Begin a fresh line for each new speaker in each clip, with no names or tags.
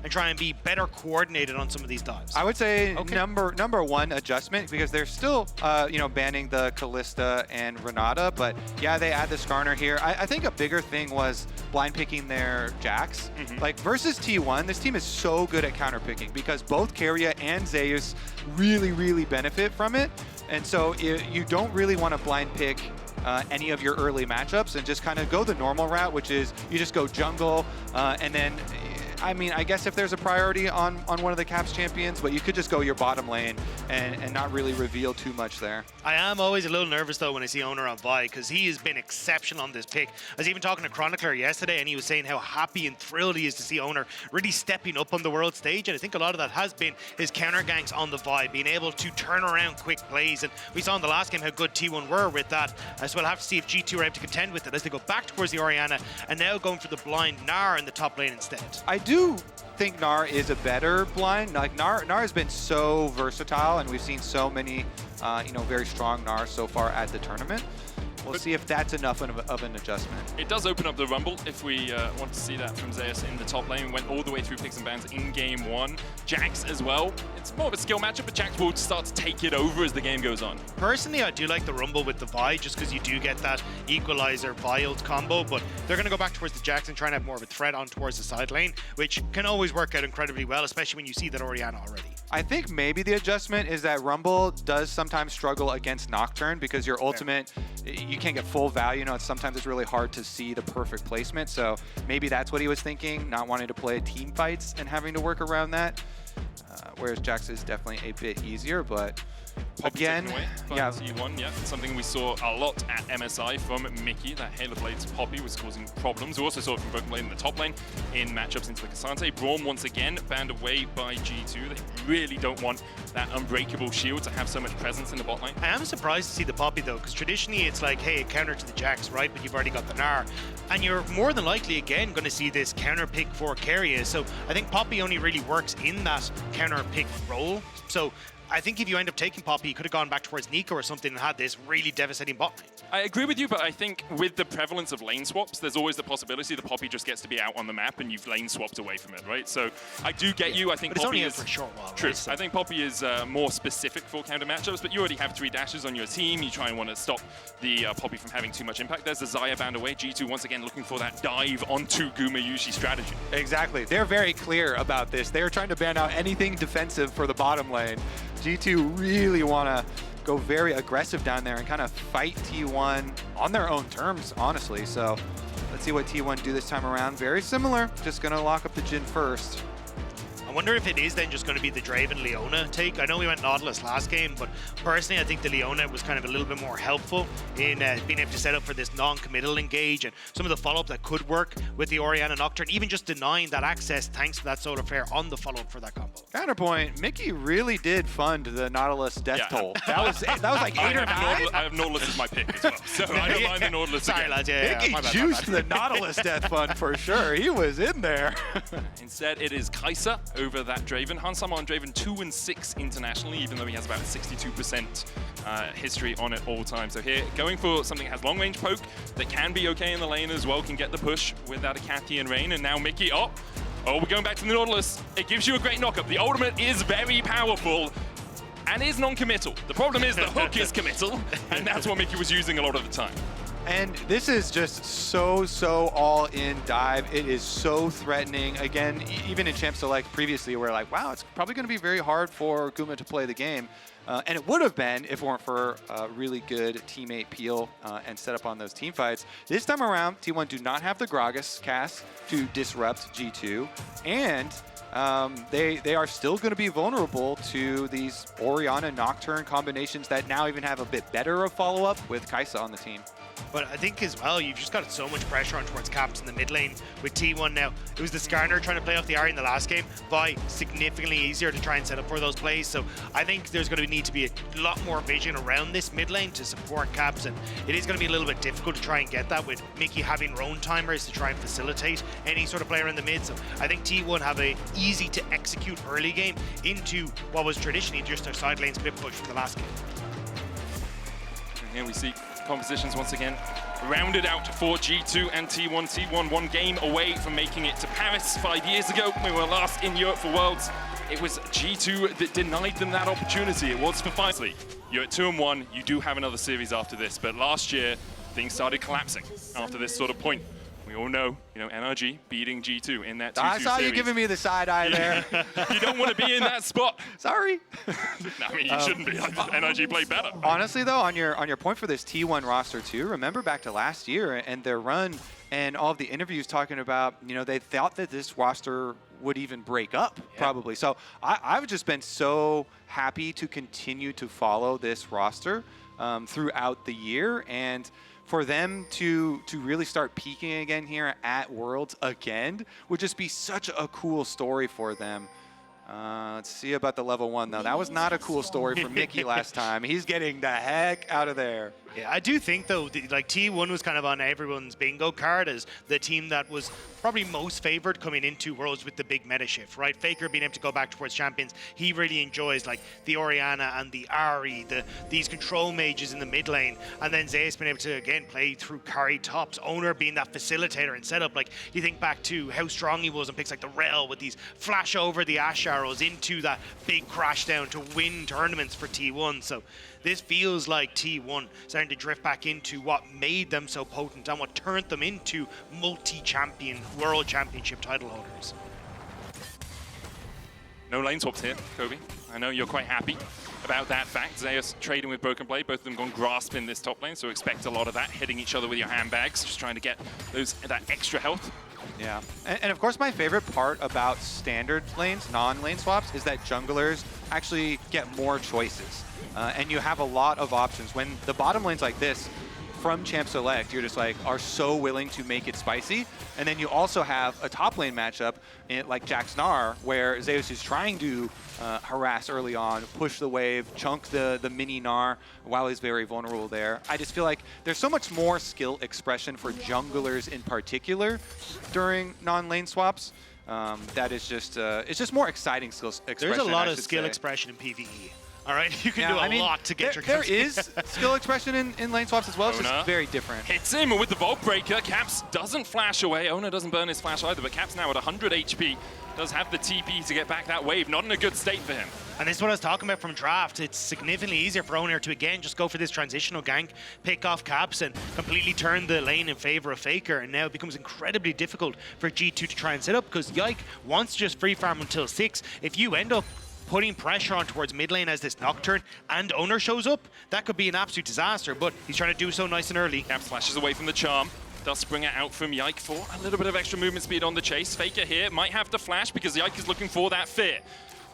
and try and be better coordinated on some of these dives?
I would say number one adjustment, because they're still banning the Kalista and Renata, but yeah, they add the Skarner here. I think a bigger thing was blind picking their Jax. Like versus T1, this team is so good at counter picking because both Keria and Zeus really benefit from it. And so you don't really want to blind pick any of your early matchups and just kind of go the normal route, which is you just go jungle and then, I mean, I guess if there's a priority on one of the Caps champions, but you could just go your bottom lane and not really reveal too much there.
I am always a little nervous though when I see Oner on Vi, because he has been exceptional on this pick. I was even talking to Chronicler yesterday and he was saying how happy and thrilled he is to see Oner really stepping up on the world stage, and I think a lot of that has been his counter ganks on the Vi, being able to turn around quick plays, and we saw in the last game how good T1 were with that. So we'll have to see if G2 are able to contend with it as they go back towards the Orianna and now going for the blind Gnar in the top lane instead. I
do think Gnar is a better blind. Like Gnar has been so versatile, and we've seen so many, very strong Gnar so far at the tournament. We'll see if that's enough of an adjustment.
It does open up the Rumble if we want to see that from Zeus in the top lane. We went all the way through picks and bans in game one. Jax as well. It's more of a skill matchup, but Jax will start to take it over as the game goes on. Personally,
I do like the Rumble with the Vi, just because you do get that equalizer Vi-ult combo, but they're going to go back towards the Jax and try and have more of a threat on towards the side lane, which can always work out incredibly well, especially when you see that Orianna already.
I think maybe the adjustment is that Rumble does sometimes struggle against Nocturne because your ultimate, you can't get full value. Sometimes it's really hard to see the perfect placement. So maybe that's what he was thinking, not wanting to play team fights and having to work around that. Whereas Jax is definitely a bit easier, but again,
T1, yeah, something we saw a lot at MSI from Mickey. That Halo Blade's Poppy was causing problems. We also saw it from Broken Blade in the top lane in matchups into the Cassante. Braum once again banned away by G2. They really don't want that unbreakable shield to have so much presence in the bot lane.
I am surprised to see the Poppy though, because traditionally it's like, hey, a counter to the Jax, right? But you've already got the Gnar. And you're more than likely again going to see this counter pick for Keria. So I think Poppy only really works in that counter pick role. So I think if you end up taking Poppy, you could have gone back towards Nico or something and had this really devastating bot lane.
I agree with you, but I think with the prevalence of lane swaps, there's always the possibility the Poppy just gets to be out on the map and you've lane swapped away from it, right? So I do get you. I think
but
Poppy
it's only
is
for a short while.
True.
Right? So.
I think Poppy is more specific for counter matchups, but you already have 3 dashes on your team. You try and want to stop the Poppy from having too much impact. There's the Xayah band away. G2 once again looking for that dive onto Gumayusi strategy.
Exactly. They're very clear about this. They're trying to ban out anything defensive for the bottom lane. G2 really want to go very aggressive down there and kind of fight T1 on their own terms, honestly. So let's see what T1 do this time around. Very similar, just going to lock up the Jhin first.
I wonder if it is then just going to be the Draven Leona take. I know we went Nautilus last game, but personally I think the Leona was kind of a little bit more helpful in being able to set up for this non-committal engage and some of the follow-up that could work with the Orianna Nocturne, even just denying that access thanks to that solar flare on the follow-up for that combo.
Counterpoint, Mickey really did fund the Nautilus death toll. That was like 8 or 9?
I have Nautilus as my pick as well, so I don't mind the Nautilus.
Sorry,
again.
lads,
Mickey juiced the Nautilus death fund for sure. He was in there.
Instead, it is Kaisa over that Draven. Hansama on Draven 2-6 internationally, even though he has about 62% history on it all time. So here, going for something that has long range poke that can be okay in the lane as well, can get the push without a Cathy and Rain, and now Mickey, oh, we're going back to the Nautilus. It gives you a great knockup. The ultimate is very powerful and is non-committal. The problem is the hook is committal, and that's what Mickey was using a lot of the time.
And this is just so all-in dive. It is so threatening. Again, even in Champs Select previously, we're like, wow, it's probably going to be very hard for Guma to play the game. And it would have been if it weren't for a really good teammate peel and set up on those team fights. This time around, T1 do not have the Gragas cast to disrupt G2. And they are still going to be vulnerable to these Orianna Nocturne combinations that now even have a bit better of follow-up with Kaisa on the team.
But I think as well, you've just got so much pressure on towards Caps in the mid lane with T1 now. It was the Skarner trying to play off the Ahri in the last game. Vi significantly easier to try and set up for those plays. So I think there's going to need to be a lot more vision around this mid lane to support Caps. And it is going to be a little bit difficult to try and get that with Mickey having roam timers to try and facilitate any sort of player in the mid. So I think T1 have a easy to execute early game into what was traditionally just their side lane split push from the last game.
And here we see compositions once again rounded out for G2 and T1. T1 one game away from making it to Paris 5 years ago. We were last in Europe for Worlds. It was G2 that denied them that opportunity. It was for finally. You're at 2-1. You do have another series after this, but last year things started collapsing after this sort of point. We all know, NRG beating G2 in that 2-2
I saw
series.
you giving me the side eye there.
You don't want to be in that spot.
Sorry.
I mean, you shouldn't be. NRG played better.
Honestly, though, on your point for this T1 roster too, remember back to last year and their run and all of the interviews talking about, they thought that this roster would even break up, probably. So I've just been so happy to continue to follow this roster throughout the year, and for them to really start peaking again here at Worlds again would just be such a cool story for them. Let's see about the level 1, though. That was not a cool story for Mickey last time. He's getting the heck out of there.
Yeah, I do think, though, like T1 was kind of on everyone's bingo card as the team that was probably most favored coming into Worlds with the big meta shift, right? Faker being able to go back towards champions, he really enjoys like the Orianna and the Ahri, these control mages in the mid lane, and then Zeus being able to again play through carry tops, Oner being that facilitator and setup. Like you think back to how strong he was in picks like the Rel with these flash over the Ash arrows into that big crash down to win tournaments for T1. So this feels like T1 starting to drift back into what made them so potent and what turned them into multi-champion world championship title holders.
No lane swaps here, Kobe. I know you're quite happy about that fact. Zeus trading with Broken Blade, both of them gone grasp in this top lane, so expect a lot of that, hitting each other with your handbags, just trying to get that extra health.
Yeah, and of course my favorite part about standard lanes, non-lane swaps, is that junglers actually get more choices. And you have a lot of options. When the bottom lanes like this, from Champ Select, you're just like, are so willing to make it spicy. And then you also have a top lane matchup like Jack's Gnar, where Zeus is trying to harass early on, push the wave, chunk the mini Gnar while he's very vulnerable there. I just feel like there's so much more skill expression for junglers in particular during non-lane swaps. That is just, it's just more exciting skill expression.
There's a lot of skill expression in PvE. All right, you can do a lot to get your
There is skill expression in lane swaps as well. It's just very different.
Hits him with the Vault Breaker. Caps doesn't flash away. Oner doesn't burn his flash either, but Caps now at 100 HP. Does have the TP to get back that wave. Not in a good state for him.
And this is what I was talking about from draft. It's significantly easier for Oner to, again, just go for this transitional gank, pick off Caps, and completely turn the lane in favor of Faker. And now it becomes incredibly difficult for G2 to try and set up, because Yike wants to just free farm until 6. If you end up putting pressure on towards mid lane as this Nocturne and Oner shows up, that could be an absolute disaster, but he's trying to do so nice and early.
Caps flashes away from the charm. Does spring it out from Yike for a little bit of extra movement speed on the chase. Faker here might have to flash because Yike is looking for that fear.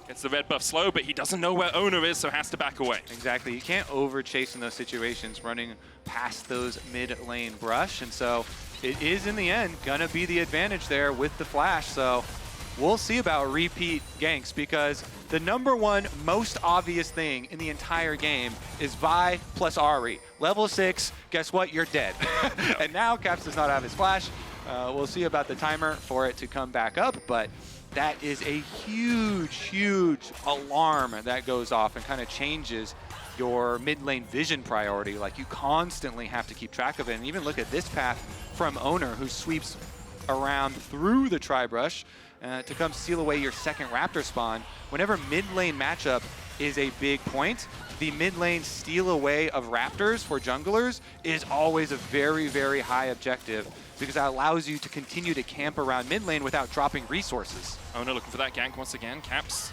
Gets the red buff slow, but he doesn't know where Oner is, so has to back away.
Exactly. You can't over chase in those situations, running past those mid lane brush, and so it is in the end gonna be the advantage there with the flash. So we'll see about repeat ganks, because the #1 most obvious thing in the entire game is Vi plus Ahri. Level 6, guess what? You're dead. And now Caps does not have his flash. We'll see about the timer for it to come back up, but that is a huge, huge alarm that goes off and kind of changes your mid lane vision priority. Like, you constantly have to keep track of it. And even look at this path from Oner, who sweeps around through the tri-brush to come steal away your second Raptor spawn. Whenever mid lane matchup is a big point, the mid lane steal away of Raptors for junglers is always a very, very high objective, because that allows you to continue to camp around mid lane without dropping resources.
Oner looking for that gank once again. Caps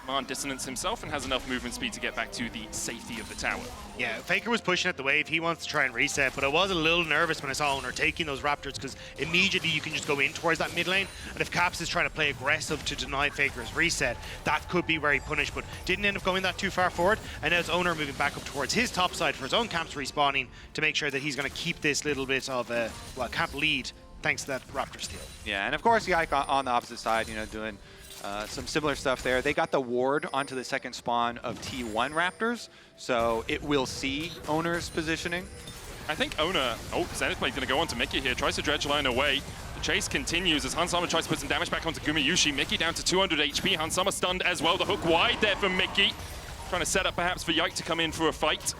on dissonance himself and has enough movement speed to get back to the safety of the tower.
Yeah, Faker was pushing at the wave. He wants to try and reset, but I was a little nervous when I saw Oner taking those Raptors, because immediately you can just go in towards that mid lane, and if Caps is trying to play aggressive to deny Faker's reset, that could be where he punished, but didn't end up going that too far forward. And now it's Oner moving back up towards his top side for his own camps respawning to make sure that he's going to keep this little bit of a camp lead thanks to that Raptor steal.
Yeah, and of course Yike on the opposite side, doing some similar stuff there. They got the ward onto the second spawn of T1 Raptors, so it will see Oner's positioning.
I think Oner, Zenith Blade's going to go on to Mickey here, tries to dredge line away. The chase continues as Hansama tries to put some damage back onto Gumayusi. Mickey down to 200 HP, Hansama stunned as well. The hook wide there for Mickey. Trying to set up perhaps for Yike to come in for a fight.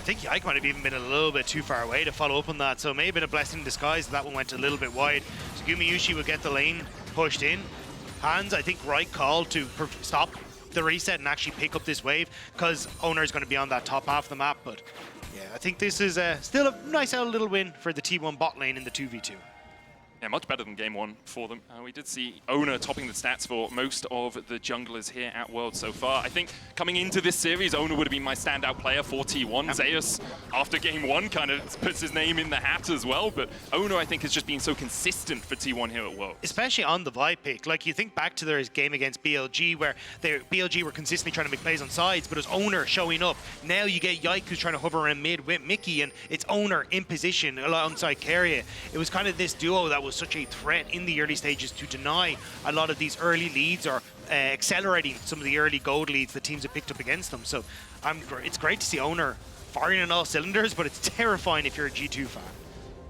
think Yike might have even been a little bit too far away to follow up on that, so it may have been a blessing in disguise that one went a little bit wide. So Gumayusi will get the lane pushed in. Hans, I think, right call to stop the reset and actually pick up this wave, because Oner is going to be on that top half of the map. But yeah, I think this is still a nice little win for the T1 bot lane in the 2v2.
Yeah, much better than game one for them. We did see Oner topping the stats for most of the junglers here at Worlds so far. I think coming into this series, Oner would have been my standout player for T1. Zeus, after game one, kind of puts his name in the hat as well. But Oner, I think, has just been so consistent for T1 here at Worlds.
Especially on the Vi pick. Like, you think back to their game against BLG, where BLG were consistently trying to make plays on sides, but it was Oner showing up. Now you get Yike, who's trying to hover around mid with Mickey, and it's Oner in position alongside Keria. It was kind of this duo that was such a threat in the early stages to deny a lot of these early leads, or accelerating some of the early gold leads the teams have picked up against them. So it's great to see Oner firing on all cylinders, but it's terrifying if you're a G2 fan.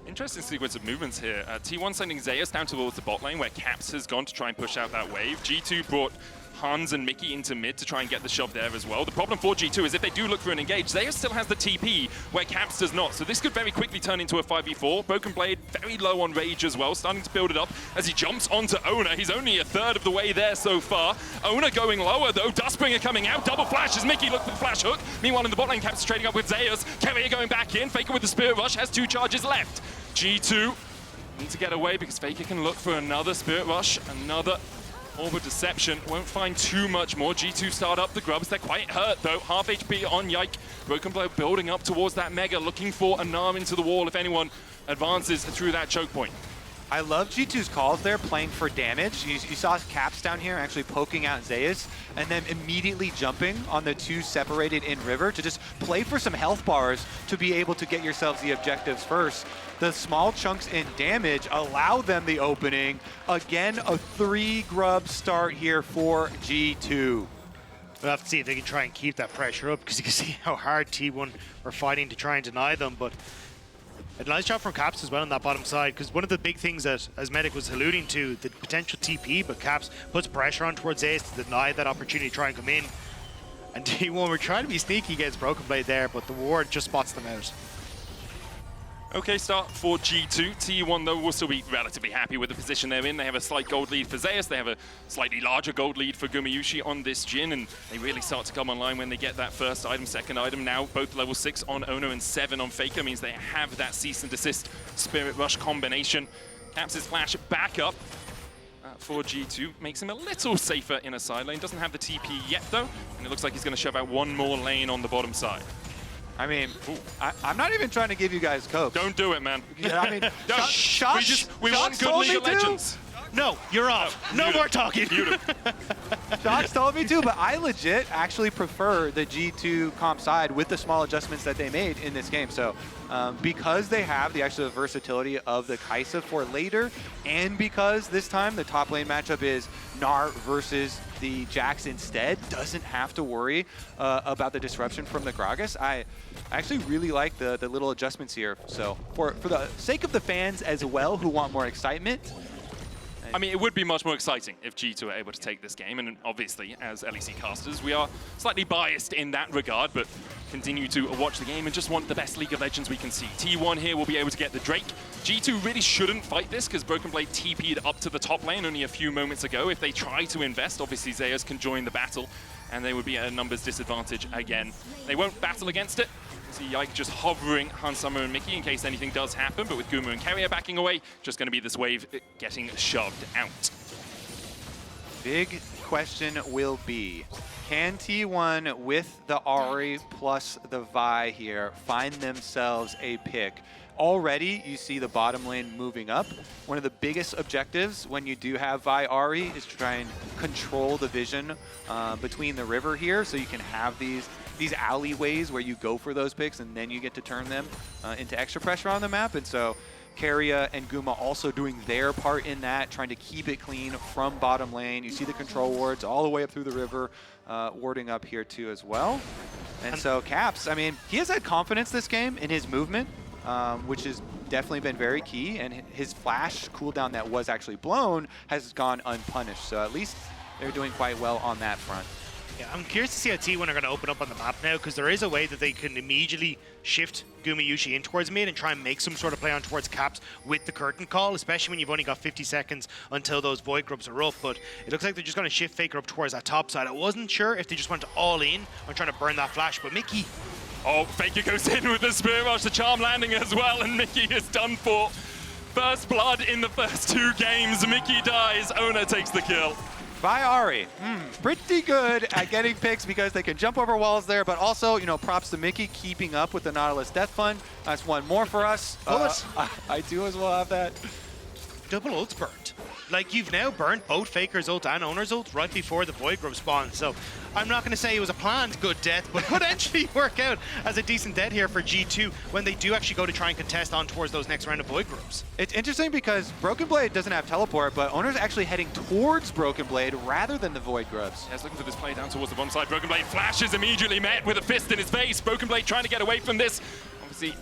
Interesting sequence of movements here. T1 sending Zeus down towards the bot lane, where Caps has gone to try and push out that wave. G2 brought Hans and Mickey into mid to try and get the shove there as well. The problem for G2 is if they do look for an engage, Zeus still has the TP, where Caps does not. So this could very quickly turn into a 5v4. Broken Blade very low on rage as well, starting to build it up as he jumps onto Oner. He's only a third of the way there so far. Oner going lower though, Dustbringer coming out, double flash as Mickey looked for the flash hook. Meanwhile in the bot lane, Caps is trading up with Zeus. Keria going back in, Faker with the Spirit Rush, has 2 charges left. G2 need to get away because Faker can look for another Spirit Rush, another Orb of Deception. Won't find too much more. G2 start up the grubs. They're quite hurt though. Half HP on Yike. Broken Blade building up towards that Mega, looking for a Gnar into the wall if anyone advances through that choke point.
I love G2's calls there, playing for damage. You saw Caps down here actually poking out Zeus, and then immediately jumping on the 2 separated in river to just play for some health bars to be able to get yourselves the objectives first. The small chunks in damage allow them the opening. Again, a 3 grub start here for G2.
We'll have to see if they can try and keep that pressure up, because you can see how hard T1 are fighting to try and deny them. But a nice job from Caps as well on that bottom side, because one of the big things that, as Medic was alluding to, the potential TP, but Caps puts pressure on towards Ace to deny that opportunity to try and come in. And T1 were trying to be sneaky against Broken Blade there, but the ward just spots them out.
Okay, start for G2. T1, though, will still be relatively happy with the position they're in. They have a slight gold lead for Zeus. They have a slightly larger gold lead for Gumayusi on this Jhin, and they really start to come online when they get that first item, second item. Now, both level 6 on Oner and 7 on Faker means they have that cease and desist Spirit Rush combination. Caps' flash back up for G2 makes him a little safer in a side lane. Doesn't have the TP yet, though, and it looks like he's going to shove out one more lane on the bottom side.
I mean, I'm not even trying to give you guys coke.
Don't do it, man.
Yeah, I mean,
we want good League of Legends.
No, you're off. No more talking.
Shots told me to, but I legit actually prefer the G2 comp side with the small adjustments that they made in this game. So because they have the actual versatility of the Kaisa for later, and because this time the top lane matchup is Gnar versus the Jax instead, doesn't have to worry about the disruption from the Gragas. I actually really like the little adjustments here. So for the sake of the fans as well who want more excitement,
I mean, it would be much more exciting if G2 were able to take this game, and obviously, as LEC casters, we are slightly biased in that regard, but continue to watch the game and just want the best League of Legends we can see. T1 here will be able to get the Drake. G2 really shouldn't fight this, because Broken Blade TP'd up to the top lane only a few moments ago. If they try to invest, obviously Zeus can join the battle, and they would be at a numbers disadvantage again. They won't battle against it. See Yike just hovering Hansama and Mickey in case anything does happen, but with Gumu and Keria backing away, just going to be this wave getting shoved out.
Big question will be, can T1 with the Ahri plus the Vi here find themselves a pick? Already, you see the bottom lane moving up. One of the biggest objectives when you do have Vi Ahri is to try and control the vision between the river here, so you can have these alleyways where you go for those picks and then you get to turn them into extra pressure on the map. And so Keria and Guma also doing their part in that, trying to keep it clean from bottom lane. You see the control wards all the way up through the river, warding up here too as well. And so Caps, I mean, he has had confidence this game in his movement, which has definitely been very key. And his flash cooldown that was actually blown has gone unpunished. So at least they're doing quite well on that front.
Yeah, I'm curious to see how T1 are going to open up on the map now, because there is a way that they can immediately shift Gumayusi in towards mid and try and make some sort of play on towards caps with the curtain call, especially when you've only got 50 seconds until those void grubs are up. But it looks like they're just going to shift Faker up towards that top side. I wasn't sure if they just went all in on trying to burn that flash, but Miky...
Oh, Faker goes in with the Spirit Rush, the Charm landing as well, and Miky is done for. First blood in the first 2 games. Miky dies, Oner takes the kill.
By Ahri. Pretty good at getting picks because they can jump over walls there, but also, you know, props to Miky keeping up with the Nautilus Death Fund. That's one more for us. I do as well have that.
Double ults burnt. Like, you've now burnt both Faker's ult and Oner's ult right before the Void Grub spawn. So I'm not going to say it was a planned good death, but could actually work out as a decent death here for G2 when they do actually go to try and contest on towards those next round of Void Grubs.
It's interesting because Broken Blade doesn't have teleport, but Oner's actually heading towards Broken Blade rather than the Void Grubs.
Yeah, he's looking for this play down towards the bottom side. Broken Blade flashes immediately met with a fist in his face. Broken Blade trying to get away from this. Obviously,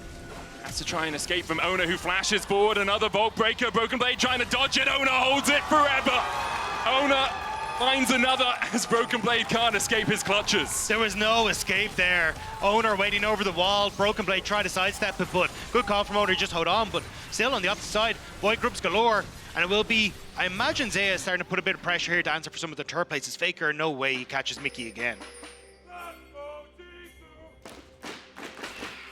has to try and escape from Oner, who flashes forward. Another Vault Breaker. Broken Blade trying to dodge it. Oner holds it forever. Oner finds another as Broken Blade can't escape his clutches.
There was no escape there. Oner waiting over the wall. Broken Blade tried to sidestep it, but good call from Oner, just hold on. But still on the opposite side, Void Grubs galore. And it will be, I imagine Zeus starting to put a bit of pressure here to answer for some of the third places. Faker, no way he catches Miky again.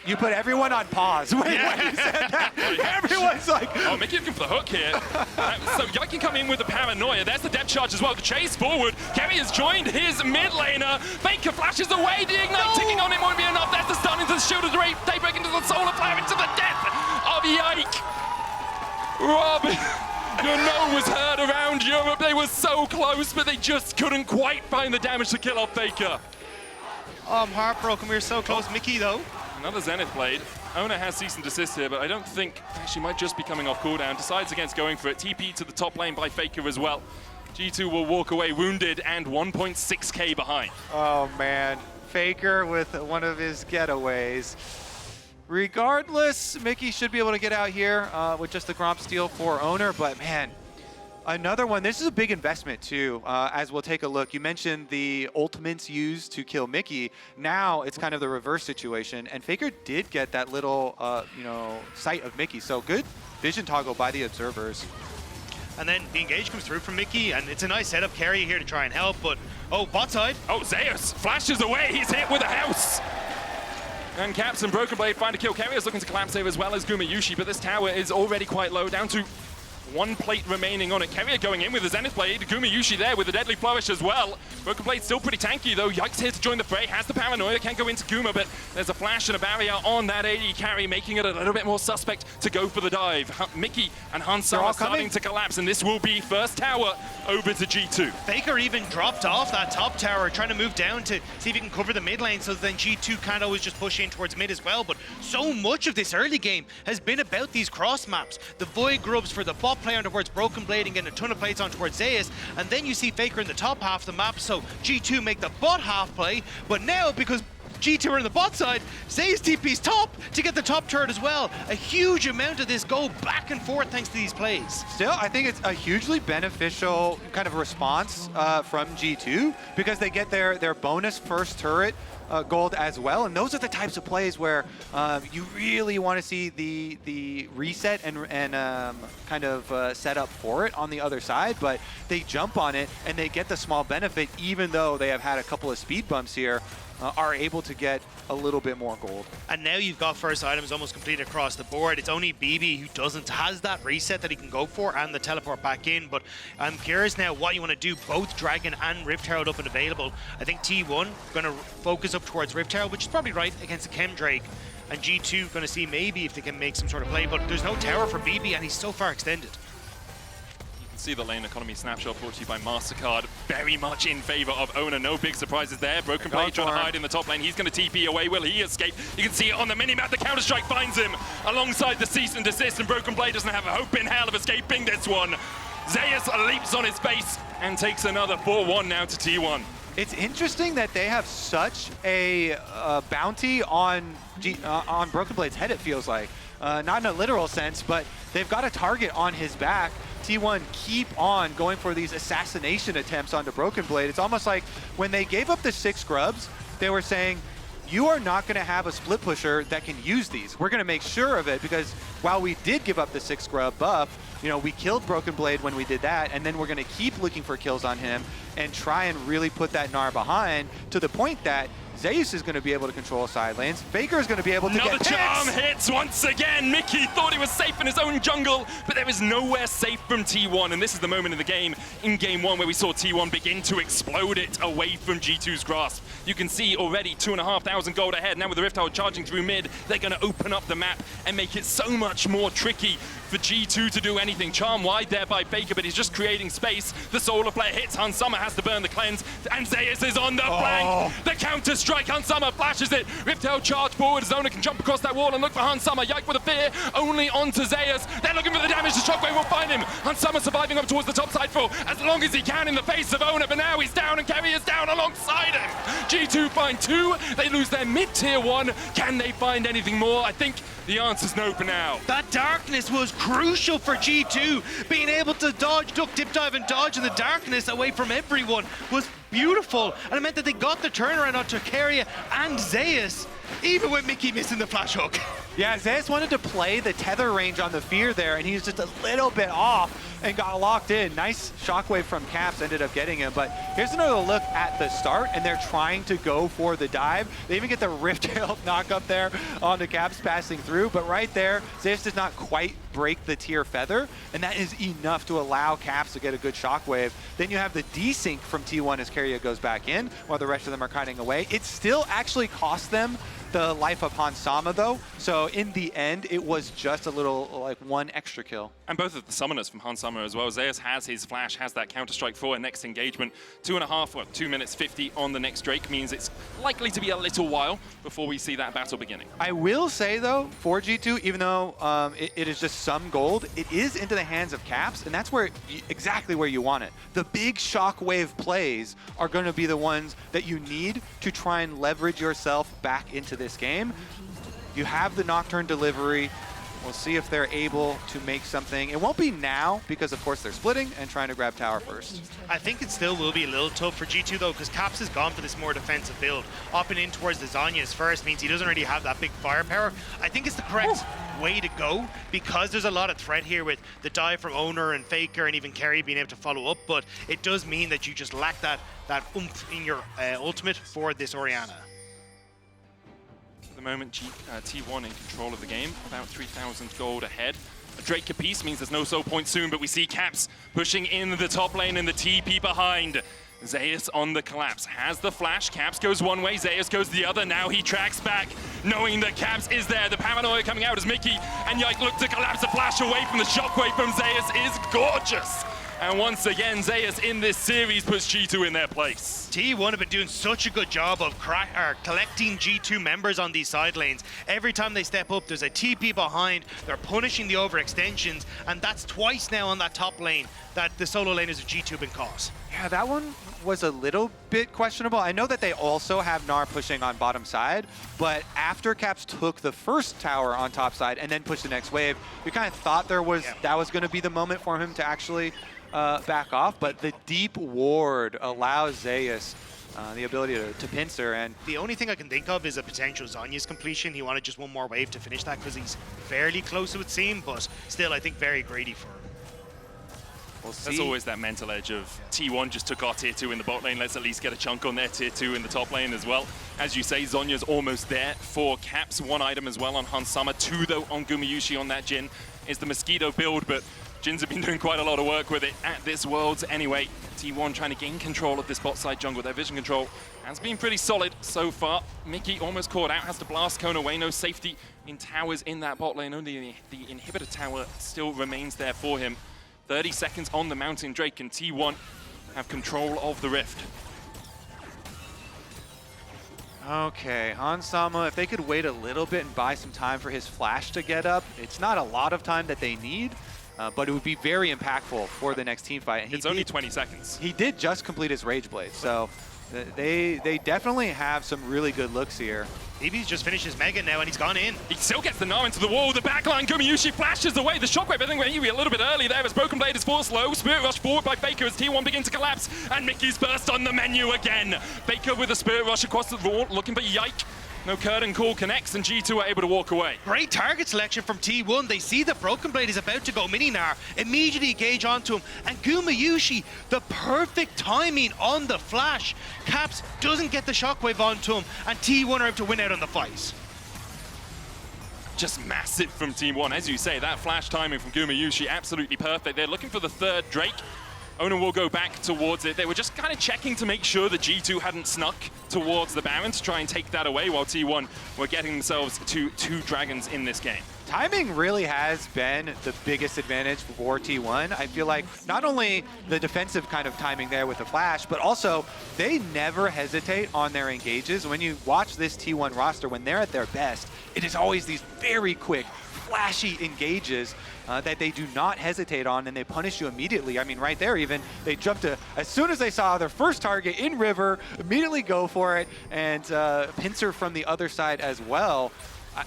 You put everyone on pause when you said that. Everyone's like...
Oh, Miky looking for the hook here. So Yike can come in with the paranoia. There's the depth charge as well to chase forward. Keria has joined his mid laner. Faker flashes away. The ignite ticking on him won't be enough. There's the stun into the shield of the Wraith. They break into the solar flare, into the death of Yike. Rob, your no was heard around Europe. They were so close, but they just couldn't quite find the damage to kill off Faker.
Oh, I'm heartbroken. We were so close. Miky, though.
Another Zenith Blade. Oner has cease and desist here, but I don't think she might just be coming off cooldown. Decides against going for it. TP to the top lane by Faker as well. G2 will walk away wounded and 1.6k behind.
Oh man, Faker with one of his getaways. Regardless, Miky should be able to get out here with just the Gromp steal for Oner, but man, another one. This is a big investment too, as we'll take a look. You mentioned the ultimates used to kill Miky. Now it's kind of the reverse situation, and Faker did get that little, sight of Miky. So good vision toggle by the observers.
And then the engage comes through from Miky, and it's a nice setup. Keria here to try and help, but bot side.
Oh, Zeus flashes away. He's hit with a house. And Caps and Broken Blade find a kill. Keria's looking to collapse here as well as Gumayusi, but this tower is already quite low, down to 1 plate remaining on it. Keria going in with the Zenith Blade. Gumayusi there with the Deadly Flourish as well. Broken Blade still pretty tanky though. Yike's here to join the fray. Has the paranoia. Can't go into Guma, but there's a flash and a barrier on that AD carry, making it a little bit more suspect to go for the dive. Miky and Hansa are starting to collapse, and this will be first tower over to G2.
Faker even dropped off that top tower, trying to move down to see if he can cover the mid lane, so then G2 can't always just push in towards mid as well. But so much of this early game has been about these cross maps. The Void Grubs for the bot play on towards Broken Blade and getting a ton of plates on towards Zeus, and then you see Faker in the top half of the map, so G2 make the bot half play, but now because G2 are on the bot side, Zeus TP's top to get the top turret as well. A huge amount of this go back and forth thanks to these plays.
Still, I think it's a hugely beneficial kind of response from G2 because they get their bonus first turret gold as well, and those are the types of plays where you really want to see the reset and kind of set up for it on the other side, but they jump on it and they get the small benefit even though they have had a couple of speed bumps here, are able to get a little bit more gold.
And now you've got first items almost completed across the board. It's only BB who has that reset that he can go for and the teleport back in, but I'm curious now what you want to do. Both Dragon and Rift Herald up and available. I think T1 going to focus up towards Rift Herald, which is probably right against the Chem Drake, and G2 going to see maybe if they can make some sort of play, but there's no tower for BB and he's so far extended.
See the lane economy snapshot brought to you by MasterCard. Very much in favor of Oner. No big surprises there. Broken Blade trying to hide in the top lane. He's going to TP away. Will he escape? You can see it on the minimap. The Counter-Strike finds him alongside the cease and desist, and Broken Blade doesn't have a hope in hell of escaping this one. Zeus leaps on his face and takes another 4-1 now to T1.
It's interesting that they have such a bounty on Broken Blade's head, it feels like. Not in a literal sense, but they've got a target on his back T1 keep on going for these assassination attempts onto Broken Blade. It's almost like when they gave up the 6 scrubs, they were saying, you are not going to have a split pusher that can use these. We're going to make sure of it, because while we did give up the 6 scrub buff, you know, we killed Broken Blade when we did that, and then we're going to keep looking for kills on him and try and really put that Gnar behind, to the point that Zeus is going to be able to control side lanes. Faker is going to be able to
Another
get
charm
hits.
hits once again. Mickey thought he was safe in his own jungle, but there is nowhere safe from T1, and this is the moment in the game, in game 1, where we saw T1 begin to explode it away from G2's grasp. You can see already 2,500 gold ahead. Now with the Rift Herald charging through mid, they're going to open up the map and make it so much more tricky for G2 to do anything. Charm wide there by Faker, but he's just creating space. The Solar Flare hits. Hansama has to burn the cleanse, and Zeus is on the flank. The counter strike, Hansama flashes it. Rift Herald charge forward. Zona can jump across that wall and look for Hansama. Yike with a fear, only onto Zeus. They're looking for the damage. The Shockwave will find him. Hansama surviving up towards the top side for as long as he can in the face of Oner, but now he's down and Keria is down alongside him. G2 find 2. They lose their mid-tier 1. Can they find anything more? I think the answer's no for now.
That darkness was crucial for G2. Being able to dodge, duck, dip, dive, and dodge in the darkness away from everyone was beautiful. And it meant that they got the turnaround onto Keria and Zeus, even with Mickey missing the flash hook.
Yeah, Zeus wanted to play the tether range on the fear there, and he was just a little bit off and got locked in. Nice shockwave from Caps ended up getting him, but here's another look at the start, and they're trying to go for the dive. They even get the Rift Herald knock up there on the Caps passing through, but right there, Zeus does not quite break the tier feather, and that is enough to allow Caps to get a good shockwave. Then you have the desync from T1 as Keria goes back in, while the rest of them are kiting away. It still actually cost them the life of Hansama though, so in the end, it was just a little, like, 1 extra kill.
And both of the summoners from Hansama as well. Zeus has his flash, has that counter-strike for a next engagement. 2 minutes 50 on the next Drake means it's likely to be a little while before we see that battle beginning.
I will say though, for G2, even though it is just some gold, it is into the hands of Caps, and that's where exactly where you want it. The big shockwave plays are going to be the ones that you need to try and leverage yourself back into this game. You have the Nocturne delivery. We'll see if they're able to make something. It won't be now, because of course they're splitting and trying to grab tower first.
I think it still will be a little tough for G2 though, because Caps has gone for this more defensive build. Upping in towards the Zhonya's first means he doesn't really have that big firepower. I think it's the correct way to go, because there's a lot of threat here with the dive from Oner and Faker and even Keria being able to follow up, but it does mean that you just lack that oomph in your ultimate for this Orianna.
At the moment, T1 in control of the game, about 3,000 gold ahead. A Drake apiece means there's no soul point soon, but we see Caps pushing in the top lane and the TP behind. Zeus on the collapse, has the flash. Caps goes one way, Zeus goes the other. Now he tracks back, knowing that Caps is there. The paranoia coming out as Mickey and Yike look to collapse. The flash away from the shockwave from Zeus is gorgeous. And once again, Zeus in this series puts G2 in their place.
T1 have been doing such a good job of collecting G2 members on these side lanes. Every time they step up, there's a TP behind. They're punishing the overextensions, and that's twice now on that top lane that the solo laners of G2 have been caught.
Yeah, that one was a little bit questionable. I know that they also have Gnar pushing on bottom side, but after Caps took the first tower on top side and then pushed the next wave, we kind of thought that was going to be the moment for him to actually back off, but the deep ward allows Zeus the ability to pincer. And
the only thing I can think of is a potential Zhonya's completion. He wanted just one more wave to finish that because he's fairly close, it would seem, but still I think very greedy for him.
We'll see.
There's always that mental edge of T1 just took our tier 2 in the bot lane. Let's at least get a chunk on their tier 2 in the top lane as well. As you say, Zhonya's almost there for Caps. 1 item as well on Hansama. 2 though on Gumayusi on that Jhin is the Mosquito build, but Jhin's have been doing quite a lot of work with it at this Worlds anyway. T1 trying to gain control of this bot side jungle. Their vision control has been pretty solid so far. Mickey almost caught out, has to blast cone away. No safety in towers in that bot lane. Only the inhibitor tower still remains there for him. 30 seconds on the Mountain Drake, and T1 have control of the Rift.
Okay, Hansama, if they could wait a little bit and buy some time for his flash to get up, it's not a lot of time that they need, but it would be very impactful for the next team fight. And
it's only 20 seconds.
He did just complete his Rage Blade, so They definitely have some really good looks here.
EB's just finished his Mega now and he's gone in.
He still gets the Gnar into the wall. The backline, Gumayusi flashes away. The shockwave, I think, went a little bit early there as Broken Blade is forced low. Spirit Rush forward by Faker as T1 begins to collapse. And Mickey's burst on the menu again. Faker with a Spirit Rush across the wall, looking for Yike. No curtain call connects, and G2 are able to walk away.
Great target selection from T1. They see that Broken Blade is about to go mini Gnar, immediately engage onto him, and Gumayusi, the perfect timing on the flash. Caps doesn't get the shockwave onto him, and T1 are able to win out on the fight.
Just massive from Team 1. As you say, that flash timing from Gumayusi, absolutely perfect. They're looking for the third Drake. Oner will go back towards it. They were just kind of checking to make sure that G2 hadn't snuck towards the Baron to try and take that away, while T1 were getting themselves to 2 dragons in this game.
Timing really has been the biggest advantage for T1. I feel like not only the defensive kind of timing there with the flash, but also they never hesitate on their engages. When you watch this T1 roster, when they're at their best, it is always these very quick, flashy engages that they do not hesitate on, and they punish you immediately. I mean, right there even, they jumped to, as soon as they saw their first target in River, immediately go for it, and pincer from the other side as well.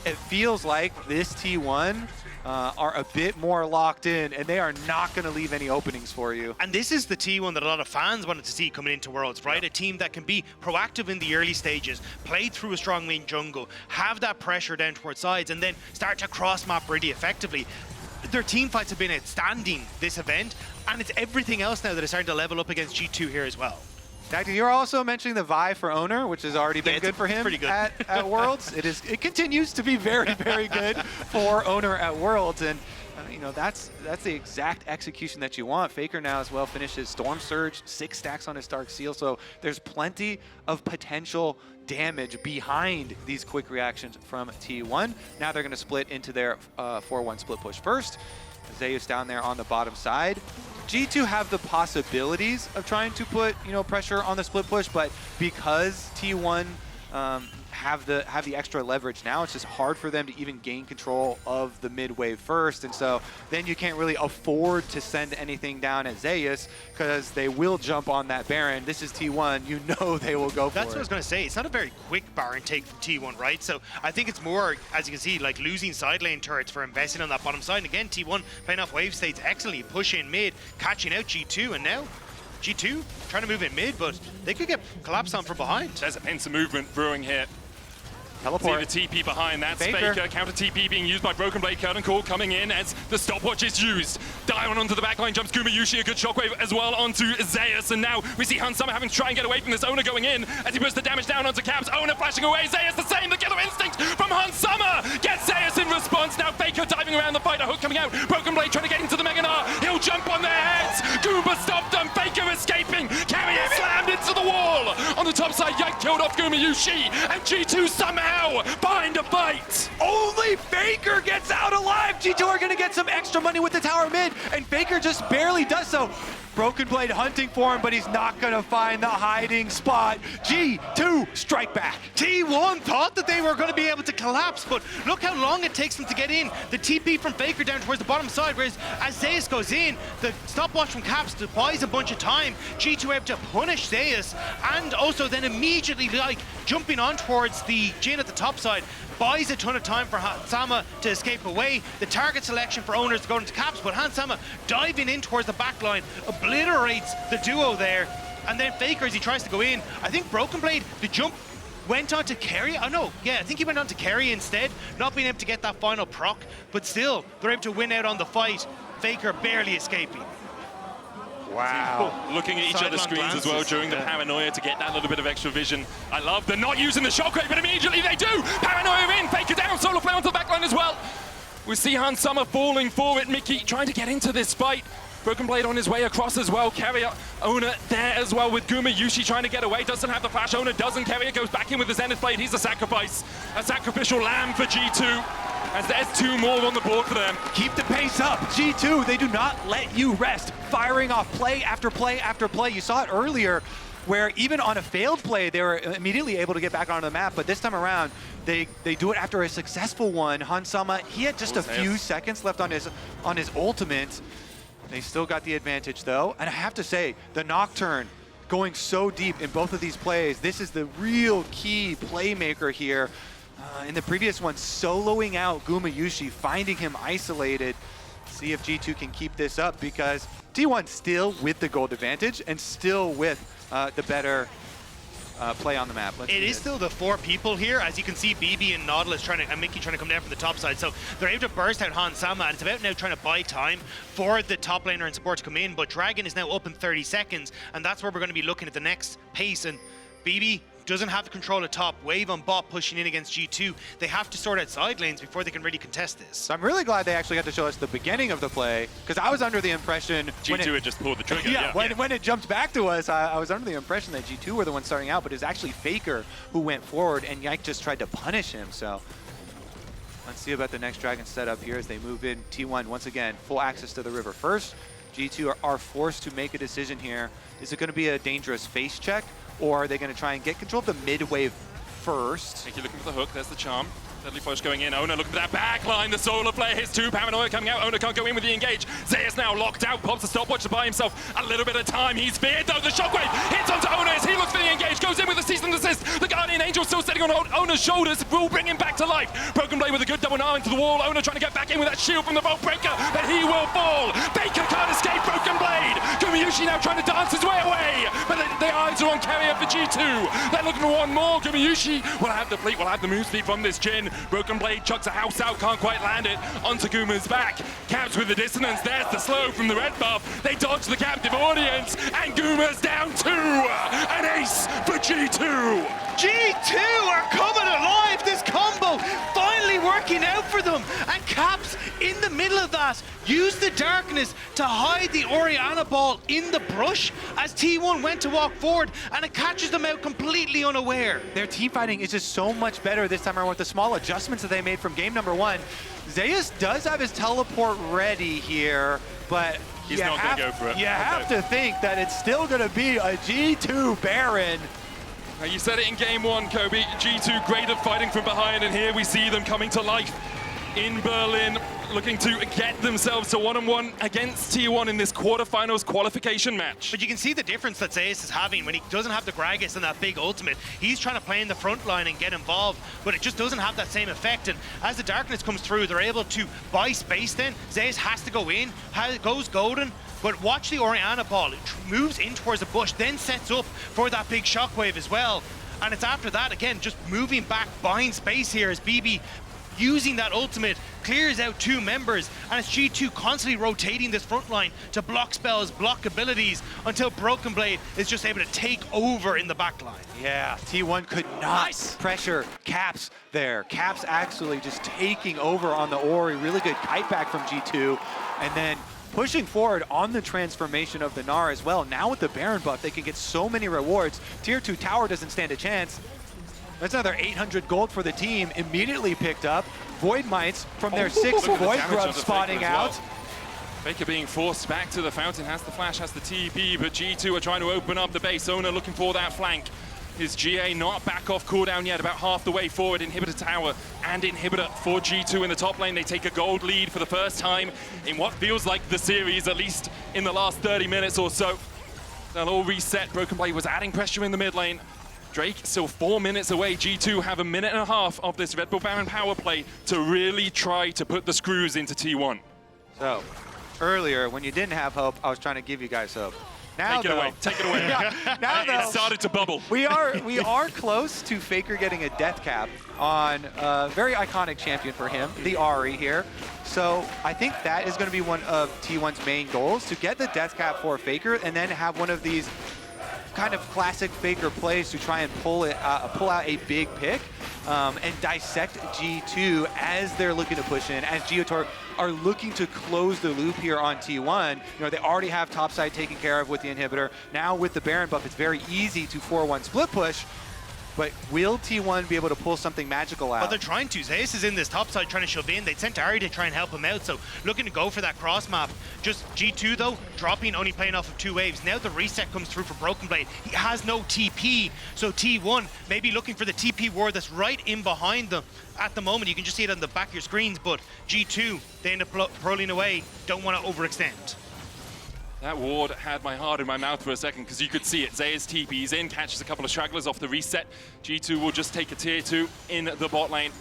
It feels like this T1 are a bit more locked in, and they are not going to leave any openings for you.
And this is the T1 that a lot of fans wanted to see coming into Worlds, right? A team that can be proactive in the early stages, play through a strong lane jungle, have that pressure down towards sides, and then start to cross-map really effectively. Their team fights have been outstanding this event, and it's everything else now that is starting to level up against G2 here as well.
Dagda, you're also mentioning the Vi for Oner, which has already been good for him
pretty good.
At Worlds. It continues to be very, very good for Oner at Worlds, and you know that's the exact execution that you want. Faker now as well finishes Storm Surge, 6 stacks on his Dark Seal, so there's plenty of potential damage behind these quick reactions from T1. Now they're going to split into their 4-1 split push first. Zeus down there on the bottom side. G2 have the possibilities of trying to put, pressure on the split push, but because T1 have the extra leverage now, it's just hard for them to even gain control of the mid wave first, and so then you can't really afford to send anything down at Zeus because they will jump on that Baron. This is T1, you know they will go for it.
That's what I was going to say. It's not a very quick Baron take from T1, right? So I think it's more, as you can see, like losing side lane turrets for investing on that bottom side. And again, T1 playing off wave states excellently, pushing mid, catching out G2, and now G2 trying to move in mid, but they could get collapsed on from behind.
There's a pincer movement brewing here.
Teleport.
See the TP behind, that's
Faker.
Counter TP being used by Broken Blade. Curtain Call coming in as the stopwatch is used. Dion onto the backline, jumps Gumayusi, a good shockwave as well onto Zeus. And now we see Hansama having to try and get away from this. Oner going in as he puts the damage down onto Caps. Oner flashing away, Zeus the same, the killer instinct from Hansama. Gets Zeus in response, now Faker diving around the fight, a hook coming out. Broken Blade trying to get into the Mega Gnar. He'll jump on their heads. Gooba stopped them, Faker escaping. Keria slammed into the wall. On the top side, Yike killed off Gumayusi. And G2 somehow behind a fight.
Only Faker gets out alive. G2 are going to get some extra money with the tower mid, and Faker just barely does so. Broken Blade hunting for him, but he's not going to find the hiding spot. G2 strike back.
T1 thought that they were going to be able to collapse, but look how long it takes them to get in. The TP from Faker down towards the bottom side, whereas as Zeus goes in, the stopwatch from Caps buys a bunch of time. G2 able to punish Zeus, and also then immediately jumping on towards the Jhin at the top side. Buys a ton of time for Hansama to escape away. The target selection for Owners to go into Caps, but Hansama diving in towards the back line, obliterates the duo there. And then Faker, as he tries to go in, I think Broken Blade, the jump went on to Keria. Oh no, yeah, I think he went on to Keria instead, not being able to get that final proc, but still, they're able to win out on the fight. Faker barely escaping.
Wow.
Looking at each other's screens as well during the paranoia to get that little bit of extra vision. I love they're not using the shockwave, but immediately they do. Paranoia in, Faker down, solo play onto the backline as well. We see Hansama falling for it. Mickey trying to get into this fight. Broken Blade on his way across as well. Keria, Oner there as well with Gumayusi trying to get away. Doesn't have the flash. Oner doesn't. Keria goes back in with the Zenith Blade. He's a sacrifice. A sacrificial lamb for G2. As there's 2 more on the board for them.
Keep the pace up. G2, they do not let you rest. Firing off play after play after play. You saw it earlier where even on a failed play, they were immediately able to get back onto the map. But this time around, they do it after a successful one. Hansama, he had just a few seconds left on his ultimate. They still got the advantage though. And I have to say, the Nocturne going so deep in both of these plays. This is the real key playmaker here. In the previous one, soloing out Gumayusi, finding him isolated. See if G2 can keep this up, because T1 still with the gold advantage and still with the better play on the map.
It is still the 4 people here. As you can see, BB and Nautilus and Mickey trying to come down from the top side. So they're able to burst out Hansama, and it's about now trying to buy time for the top laner and support to come in. But Dragon is now up in 30 seconds, and that's where we're going to be looking at the next pace. And BB doesn't have control of top. Wave on bot pushing in against G2. They have to sort out side lanes before they can really contest this.
So I'm really glad they actually got to show us the beginning of the play, because I was under the impression
G2 had just pulled the trigger.
When it jumped back to us, I was under the impression that G2 were the ones starting out, but it was actually Faker who went forward, and Yike just tried to punish him. So let's see about the next Dragon setup here as they move in. T1 once again full access to the river first. G2 are forced to make a decision here. Is it going to be a dangerous face check, or are they going to try and get control of the mid wave first?
Miky looking for the hook. There's the charm. Deadly Flush going in. Oner looking for that back line. The solo play. His 2 paranoia coming out. Oner can't go in with the engage. Zeus now locked out. Pops the stopwatch to buy himself a little bit of time. He's feared though. The shockwave hits onto Oner as he looks for the engage. Goes in with the cease and desist. The Guardian Angel still sitting on Oner's shoulders. Will bring him back to life. Broken Blade with a good double Gnar into the wall. Oner trying to get back in with that shield from the Vault Breaker, but he will fall. Baker can't escape Broken Blade. Gumayusi now trying to dance his way away, but the eyes are on Keria for G2. They're looking for one more. Gumayusi will have the fleet, will have the move speed from this Jhin. Broken Blade chucks a house out, can't quite land it onto Guma's back. Caps with the dissonance. There's the slow from the red buff. They dodge the captive audience, and Guma's down 2. An ace for G2.
G2 are coming alive. This combo finally working out for them. And Caps in the middle of that used the darkness to hide the Orianna ball in the brush as T1 went to walk forward, and it catches them out completely unaware.
Their team fighting is just so much better this time around with the small adjustments that they made from game number 1. Zeus does have his teleport ready here, but
he's not going to go for it.
You have to think that it's still going to be a G2 Baron.
Now, you said it in game 1, Kobe. G2 great at fighting from behind, and here we see them coming to life in Berlin, looking to get themselves to 1-on-1 against T1 in this quarterfinals qualification match.
But you can see the difference that Zeus is having when he doesn't have the Gragas and that big ultimate. He's trying to play in the front line and get involved, but it just doesn't have that same effect. And as the darkness comes through, they're able to buy space then. Zeus has to go in, goes golden, but watch the Orianna ball. It moves in towards the bush, then sets up for that big shockwave as well. And it's after that, again, just moving back, buying space here as BB using that ultimate, clears out 2 members, and it's G2 constantly rotating this front line to block spells, block abilities, until Broken Blade is just able to take over in the back line.
Yeah, T1 could not pressure Caps there. Caps actually just taking over on the Ori. Really good kite back from G2, and then pushing forward on the transformation of the Gnar as well. Now with the Baron buff, they can get so many rewards. Tier 2 tower doesn't stand a chance. That's another 800 gold for the team, immediately picked up. Void Mites from their 6 Void Grubs spotting out.
Faker being forced back to the fountain, has the flash, has the TP, but G2 are trying to open up the base. Oner looking for that flank. His GA not back off cooldown yet, about half the way forward. Inhibitor tower and inhibitor for G2 in the top lane. They take a gold lead for the first time in what feels like the series, at least in the last 30 minutes or so. They'll all reset. Broken Blade was adding pressure in the mid lane. Drake still 4 minutes away. G2 have a minute and a half of this Red Bull Baron power play to really try to put the screws into T1.
So, earlier, when you didn't have hope, I was trying to give you guys hope. Now,
take it away.
Now, though,
it started to bubble.
We are close to Faker getting a death cap on a very iconic champion for him, the Ahri here. So I think that is going to be one of T1's main goals, to get the death cap for Faker and then have one of these kind of classic Faker plays to try and pull out a big pick and dissect G2 as they're looking to push in, as G2 are looking to close the loop here on T1. You know, they already have topside taken care of with the inhibitor. Now with the Baron buff, it's very easy to 4-1 split push. But will T1 be able to pull something magical out?
Well, they're trying to. Zeus is in this top side trying to shove in. They sent Ahri to try and help him out, so looking to go for that cross map. Just G2 though, dropping, only playing off of 2 waves. Now the reset comes through for Broken Blade. He has no TP, so T1 maybe looking for the TP ward that's right in behind them. At the moment, you can just see it on the back of your screens, but G2, they end up rolling away, don't want to overextend.
That ward had my heart in my mouth for a second because you could see it. Zeus TP's in, catches a couple of stragglers off the reset. G2 will just take a tier 2 in the bot lane.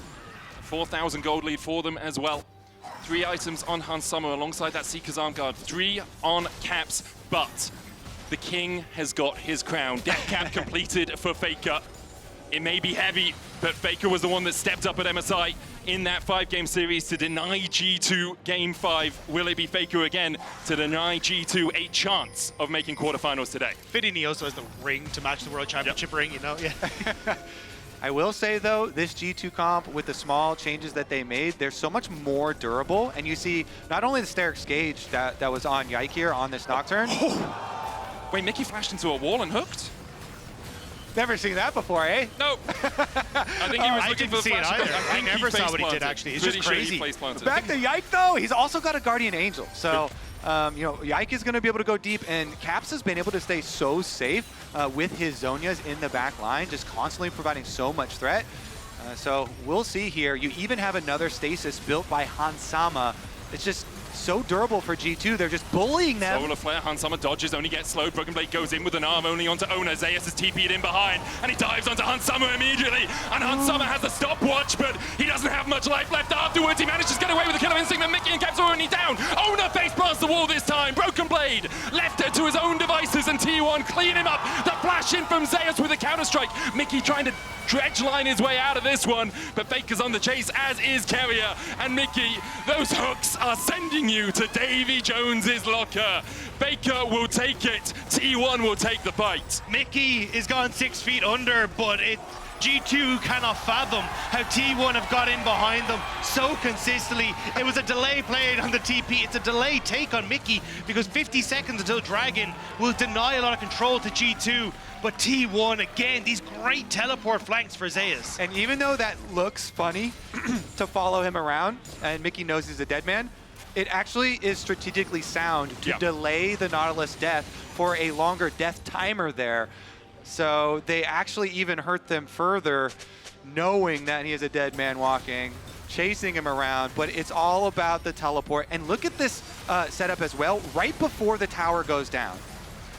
4,000 gold lead for them as well. 3 items on Hans Sommer alongside that Seeker's Arm Guard. 3 on Caps, but the king has got his crown. Death cap completed for Faker. It may be heavy, but Faker was the one that stepped up at MSI in that 5-game series to deny G2 Game 5. Will it be Faker again to deny G2 a chance of making quarterfinals today?
Fitting he also has the ring to match the World Championship ring, you know? Yeah.
I will say, though, this G2 comp, with the small changes that they made, they're so much more durable. And you see not only the Sterix Gauge that was on Yike here on this Nocturne.
Wait, Mickey flashed into a wall and hooked?
Never seen that before, eh?
No. I think he was
I
looking
didn't
for the
see it
flash.
either. I
think
never
he
saw what he
face
did,
planted.
actually. It's
Pretty
just
sure he
crazy.
face planted.
Back to Yike, though, he's also got a Guardian Angel. So, you know, Yike is going to be able to go deep, and Caps has been able to stay so safe with his Zhonyas in the back line, just constantly providing so much threat. So we'll see here. You even have another stasis built by Hans Sama. It's just so durable for G2. They're just bullying them.
Solar Flare, Hans Sommer dodges, only gets slowed. Broken Blade goes in with an arm only onto Oner. Zeus is TP'd in behind, and he dives onto Hans Sommer immediately. And Hans Sommer has a stopwatch, but he doesn't have much life left afterwards. He manages to get away with the killer instinct, but Mickey and Caps are only down. Oner face blasts the wall this time. Broken Blade left it to his own devices, and T1 clean him up. The flash in from Zeus with a counter-strike. Mickey trying to dredge line his way out of this one, but Faker's on the chase, as is Keria. And Mickey, those hooks are sending you to Davy Jones's locker. Faker will take it. T1 will take the fight.
Mickey is gone 6 feet under, but G2 cannot fathom how T1 have got in behind them so consistently. It was a delay played on the TP. It's a delay take on Mickey because 50 seconds until Dragon will deny a lot of control to G2. But T1, again, these great teleport flanks for Zeus.
And even though that looks funny to follow him around, and Mickey knows he's a dead man, it actually is strategically sound to delay the Nautilus death for a longer death timer there. So they actually even hurt them further, knowing that he is a dead man walking, chasing him around, but it's all about the teleport. And look at this setup as well, right before the tower goes down.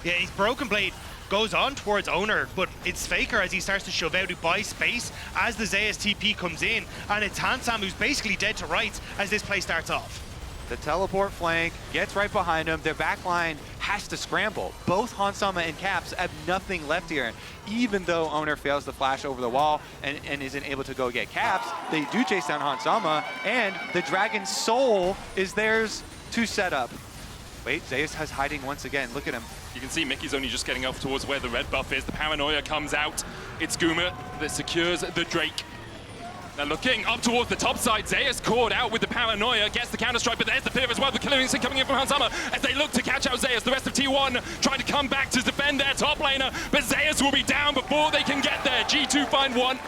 Yeah, he's Broken Blade goes on towards Oner, but it's Faker as he starts to shove out to buy space as the Zeus TP comes in, and it's Hansam who's basically dead to rights as this play starts off.
The teleport flank gets right behind him. Their back line has to scramble. Both Hansama and Caps have nothing left here. Even though Oner fails to flash over the wall and isn't able to go get Caps, they do chase down Hansama, and the Dragon's Soul is theirs to set up. Wait, Zeus has hiding once again. Look at him.
You can see Mickey's only just getting off towards where the red buff is. The paranoia comes out. It's Guma that secures the Drake. They're looking up towards the top side. Zeus caught out with the paranoia, gets the counter-strike, but there's the fear as well. The killer instinct coming in from Hansama as they look to catch out Zeus. The rest of T1 trying to come back to defend their top laner, but Zeus will be down before they can get there. G2 find one.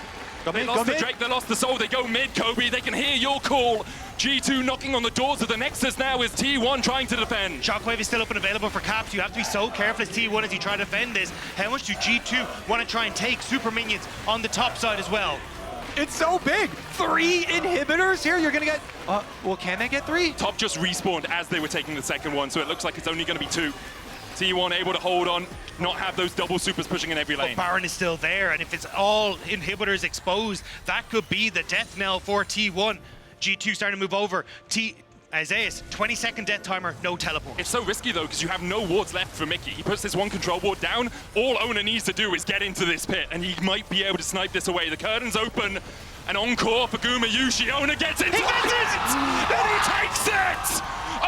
They lost the Drake, they lost the soul, they go mid, Kobe. They can hear your call. G2 knocking on the doors of the Nexus now is T1 trying to defend.
Shockwave is still up and available for Caps. You have to be so careful as T1 as you try to defend this. How much do G2 want to try and take super minions on the top side as well?
It's so big. 3 inhibitors here. You're going to get... well, can they get 3?
Top just respawned as they were taking the second one, so it looks like it's only going to be 2. T1 able to hold on, not have those double supers pushing in every lane.
But Baron is still there, and if it's all inhibitors exposed, that could be the death knell for T1. G2 starting to move over. Zeus, 20-second death timer, no teleport.
It's so risky though, because you have no wards left for Mickey. He puts this one control ward down. All Oner needs to do is get into this pit, and he might be able to snipe this away. The curtain's open. An encore for Gumayusi. Oner gets it!
He gets it!
And he takes it!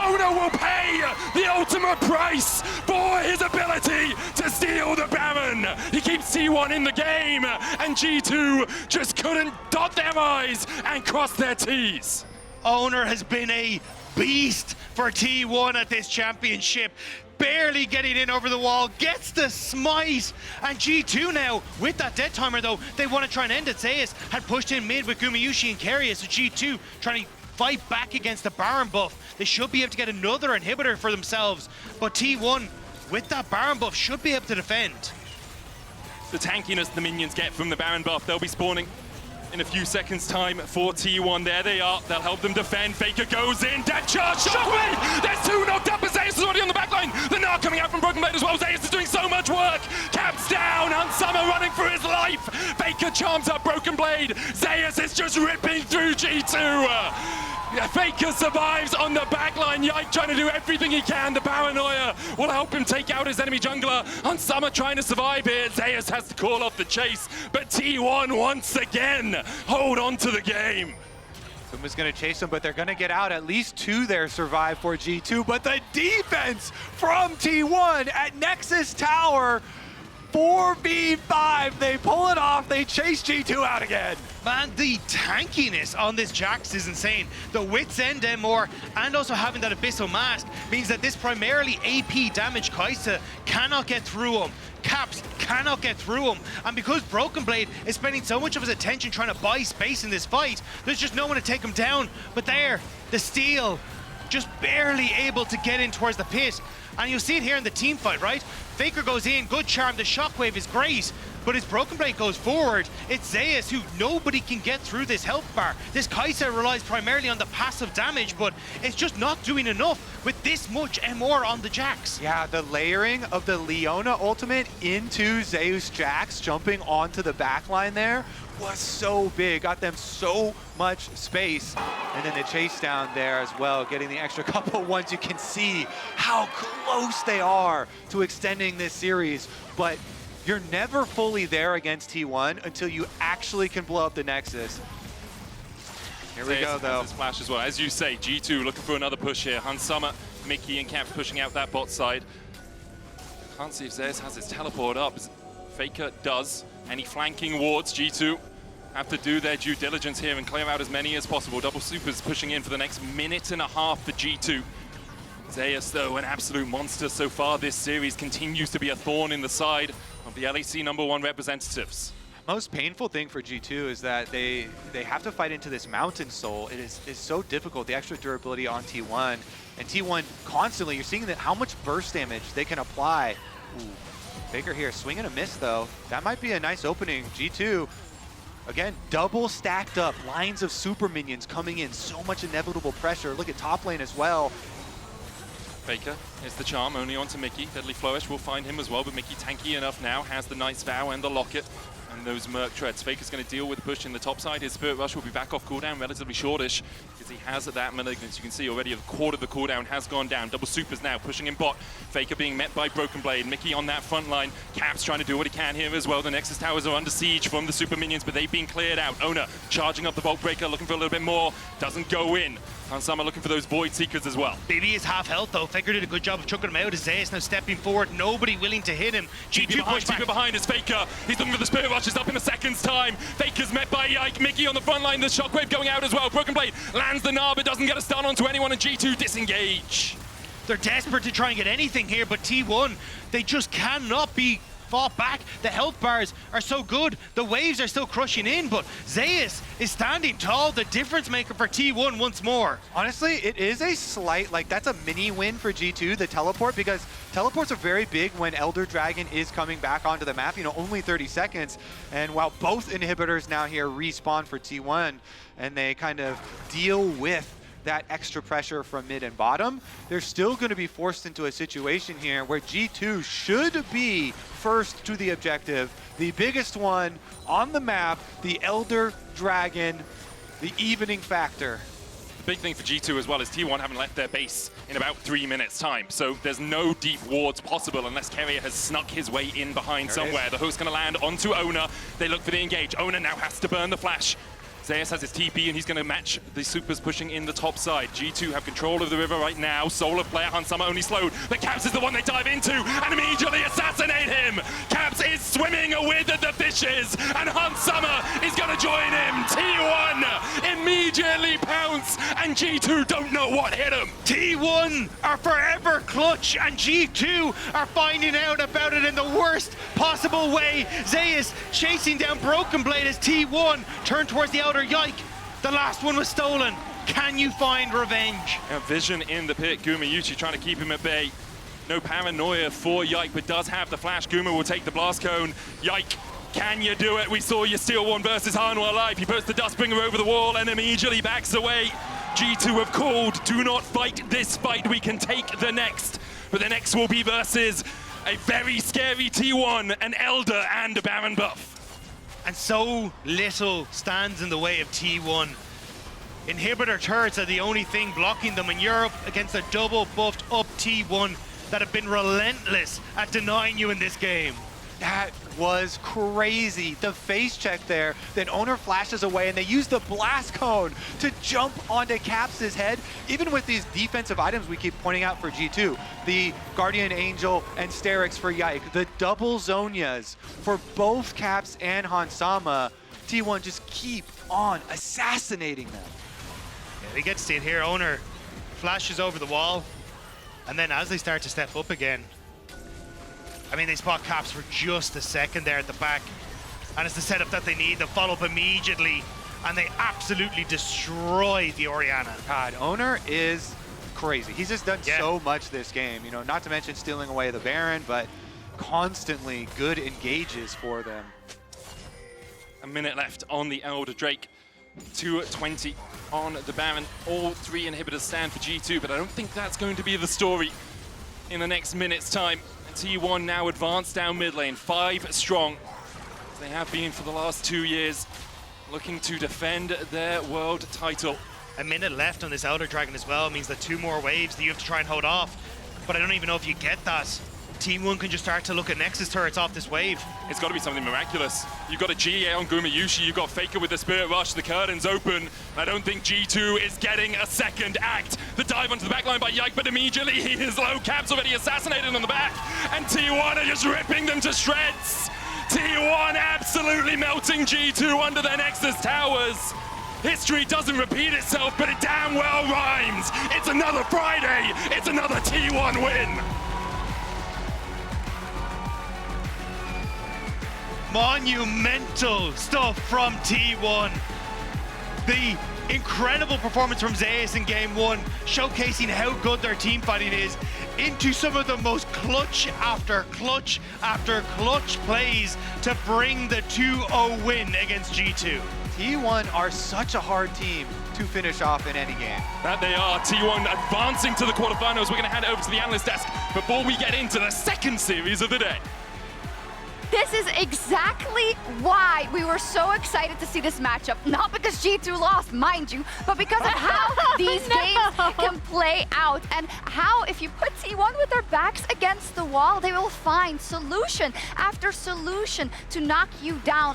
Oner will pay the ultimate price for his ability to steal the Baron. He keeps T1 in the game, and G2 just couldn't dot their I's and cross their T's.
Oner has been a beast for T1 at this championship. Barely getting in over the wall, gets the smite, and G2 now, with that death timer though, they want to try and end it. Zeus had pushed in mid with Gumayusi and Keria, so G2 trying to fight back against the Baron buff. They should be able to get another inhibitor for themselves, but T1, with that Baron buff, should be able to defend.
The tankiness the minions get from the Baron buff, they'll be spawning in a few seconds' time for T1. There they are. They'll help them defend. Faker goes in. Dead charge. Shockwave! There's two knocked up, but Zeus is already on the back line. The Gnar coming out from Broken Blade as well. Zeus is doing so much work. Caps down. Hansama running for his life. Faker charms up Broken Blade. Zeus is just ripping through G2. Faker survives on the backline. Yike trying to do everything he can. The paranoia will help him take out his enemy jungler. Hansama trying to survive here. Zeus has to call off the chase, but T1 once again hold on to the game.
Someone's going to chase him, but they're going to get out. At least two there survive for G2, but the defense from T1 at Nexus Tower, 4v5, they pull it off, they chase G2 out again.
Man, the tankiness on this Jax is insane. The Wits End MR and also having that Abyssal Mask means that this primarily AP damage Kaisa cannot get through him. Caps cannot get through him. And because Broken Blade is spending so much of his attention trying to buy space in this fight, there's just no one to take him down. But there, the steal, just barely able to get in towards the pit. And you'll see it here in the team fight, right? Faker goes in, good charm, the shockwave is great, but as Broken Blade goes forward, it's Zeus who nobody can get through this health bar. This Kaisa relies primarily on the passive damage, but it's just not doing enough with this much MR on the Jax.
Yeah, the layering of the Leona ultimate into Zeus Jax jumping onto the backline there was so big, got them so much space. And then the chase down there as well, getting the extra couple ones. You can see how close they are to extending this series, but you're never fully there against T1 until you actually can blow up the Nexus. Here we go, though.
This flash as well. As you say, G2 looking for another push here. Hansama, Mickey, and Caps pushing out that bot side. Can't see if Zeus has his teleport up. Faker does. Any flanking wards, G2 have to do their due diligence here and clear out as many as possible. Double supers pushing in for the next minute and a half for G2. Zeus, though, an absolute monster so far this series, continues to be a thorn in the side of the LEC #1 representatives.
Most painful thing for G2 is that they have to fight into this Mountain Soul. It is so difficult, the extra durability on T1. And T1 constantly, you're seeing that how much burst damage they can apply. Ooh. Faker here, swing and a miss though. That might be a nice opening. G2, again, double stacked up, lines of super minions coming in, so much inevitable pressure. Look at top lane as well.
Faker is the charm, only onto Mickey. Deadly Flourish will find him as well, but Mickey tanky enough now, has the Night's Vow and the Locket. And those Merc Treads. Faker's going to deal with the push in the top side. His Spirit Rush will be back off cooldown, relatively shortish, because he has that Malignance. You can see already a quarter of the cooldown has gone down. Double supers now, pushing in bot. Faker being met by Broken Blade. Mickey on that front line. Caps trying to do what he can here as well. The Nexus Towers are under siege from the super minions, but they've been cleared out. Oner charging up the Bolt Breaker, looking for a little bit more. Doesn't go in. Hansama looking for those Void Seekers as well.
BB is half health though. Faker did a good job of chucking him out. Zeus now stepping forward. Nobody willing to hit him.
G2 behind is Faker. He's looking for the Spirit Rushes up in a second's time. Faker's met by Yike. Mickey on the front line. The Shockwave going out as well. Broken Blade lands the Gnar, but doesn't get a stun onto anyone, and G2 disengage.
They're desperate to try and get anything here, but T1, they just cannot be fought back. The health bars are so good. The waves are still crushing in, but Zeus is standing tall, the difference maker for T1 once more.
Honestly, it is a slight, like, that's a mini win for G2, the teleport, because teleports are very big when Elder Dragon is coming back onto the map, you know, only 30 seconds. And while both inhibitors now here respawn for T1, and they kind of deal with that extra pressure from mid and bottom, they're still going to be forced into a situation here where G2 should be first to the objective, the biggest one on the map, the Elder Dragon, the evening factor.
The big thing for G2 as well is T1 haven't left their base in about 3 minutes time, so there's no deep wards possible unless Keria has snuck his way in behind somewhere. The hook's going to land onto Oner. They look for the engage. Oner now has to burn the flash. Zeus has his TP and he's going to match the supers pushing in the top side. G2 have control of the river right now. Solar player Hansama only slowed. The Caps is the one they dive into and immediately assassinate him. Caps is swimming with the fishes and Hansama is going to join him. T1 immediately pounce and G2 don't know what hit him.
T1 are forever clutch and G2 are finding out about it in the worst possible way. Zeus chasing down Broken Blade as T1 turn towards the outer Yike. The last one was stolen. Can you find revenge?
A vision in the pit. Gumayusi trying to keep him at bay. No paranoia for Yike, but does have the flash. Guma will take the blast cone. Yike Can you do it? We saw you steal one versus Hanwha live. He puts the Dustbringer over the wall and immediately backs away. G2 have called, do not fight this fight, we can take the next. But the next will be versus a very scary T1, an Elder and a Baron buff.
And so little stands in the way of T1. Inhibitor turrets are the only thing blocking them in Europe against a double buffed up T1 that have been relentless at denying you in this game.
That was crazy. The face check there, then Oner flashes away and they use the blast cone to jump onto Caps' head. Even with these defensive items we keep pointing out for G2, the Guardian Angel and Sterix for Yike, the double Zonias for both Caps and Hansama, T1 just keep on assassinating them.
Yeah, they get to see it here. Oner flashes over the wall, and then as they start to step up again, I mean, they spot Caps for just a second there at the back, and it's the setup that they need. They follow up immediately, and they absolutely destroy the Orianna.
God, Oner is crazy. He's just done so much this game, you know, not to mention stealing away the Baron, but constantly good engages for them.
A minute left on the Elder Drake. 2:20 on the Baron. All three inhibitors stand for G2, but I don't think that's going to be the story in the next minute's time. T1 now advanced down mid lane, 5 strong. They have been for the last 2 years, looking to defend their world title.
A minute left on this Elder Dragon as well means that 2 more waves that you have to try and hold off. But I don't even know if you get that. Team 1 can just start to look at Nexus turrets off this wave.
It's got to be something miraculous. You've got a GA on Gumayusi, you've got Faker with the Spirit Rush, the curtain's open. I don't think G2 is getting a second act. The dive onto the backline by Yike, but immediately he is low. Caps already assassinated on the back, and T1 are just ripping them to shreds. T1 absolutely melting G2 under their Nexus towers. History doesn't repeat itself, but it damn well rhymes. It's another Friday, it's another T1 win.
Monumental stuff from T1. The incredible performance from Zeus in game 1, showcasing how good their team fighting is, into some of the most clutch after clutch after clutch plays to bring the 2-0 win against G2.
T1 are such a hard team to finish off in any game.
That they are. T1 advancing to the quarterfinals. We're going to hand it over to the analyst desk before we get into the second series of the day.
This is exactly why we were so excited to see this matchup. Not because G2 lost, mind you, but because of how these games can play out and how if you put T1 with their backs against the wall, they will find solution after solution to knock you down